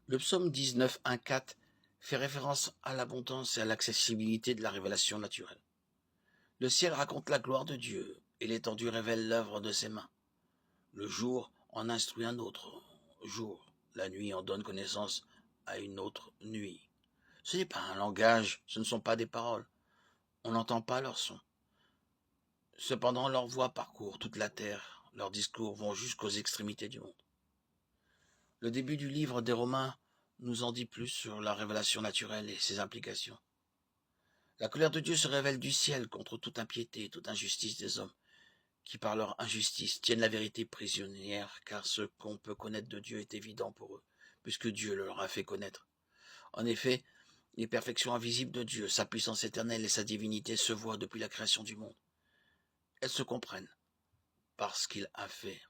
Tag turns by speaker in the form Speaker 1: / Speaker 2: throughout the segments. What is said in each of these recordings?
Speaker 1: Le psaume 19, 1-4 fait référence à l'abondance et à l'accessibilité de la révélation naturelle. Le ciel raconte la gloire de Dieu et l'étendue révèle l'œuvre de ses mains. Le jour en instruit un autre jour, la nuit en donne connaissance à une autre nuit. Ce n'est pas un langage, ce ne sont pas des paroles. On n'entend pas leur son. Cependant, leur voix parcourt toute la terre, leurs discours vont jusqu'aux extrémités du monde. Le début du livre des Romains nous en dit plus sur la révélation naturelle et ses implications. La colère de Dieu se révèle du ciel contre toute impiété et toute injustice des hommes, qui par leur injustice tiennent la vérité prisonnière, car ce qu'on peut connaître de Dieu est évident pour eux, puisque Dieu leur a fait connaître. En effet, les perfections invisibles de Dieu, sa puissance éternelle et sa divinité se voient depuis la création du monde. Elles se comprennent par ce qu'il a fait.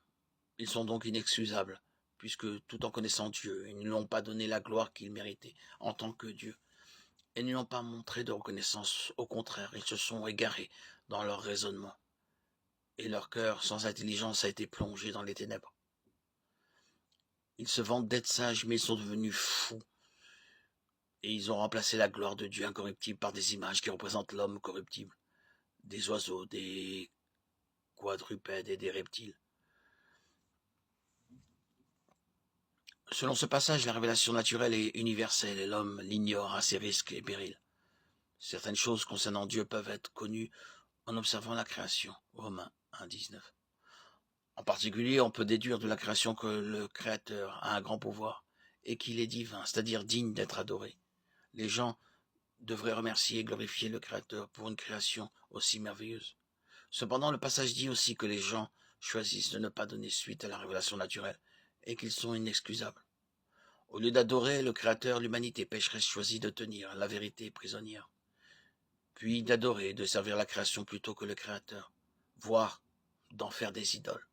Speaker 1: Ils sont donc inexcusables, puisque tout en connaissant Dieu, ils ne lui ont pas donné la gloire qu'il méritait en tant que Dieu, et ne lui ont pas montré de reconnaissance. Au contraire, ils se sont égarés dans leur raisonnement, et leur cœur sans intelligence a été plongé dans les ténèbres. Ils se vantent d'être sages, mais ils sont devenus fous, et ils ont remplacé la gloire de Dieu incorruptible par des images qui représentent l'homme corruptible, des oiseaux, des quadrupèdes et des reptiles. Selon ce passage, la révélation naturelle est universelle et l'homme l'ignore à ses risques et périls. Certaines choses concernant Dieu peuvent être connues en observant la création. Romains 1,19. En particulier, on peut déduire de la création que le Créateur a un grand pouvoir et qu'il est divin, c'est-à-dire digne d'être adoré. Les gens devraient remercier et glorifier le Créateur pour une création aussi merveilleuse. Cependant, le passage dit aussi que les gens choisissent de ne pas donner suite à la révélation naturelle et qu'ils sont inexcusables. Au lieu d'adorer le Créateur, l'humanité pécheresse choisit de tenir la vérité prisonnière, puis d'adorer et de servir la création plutôt que le Créateur, voire d'en faire des idoles.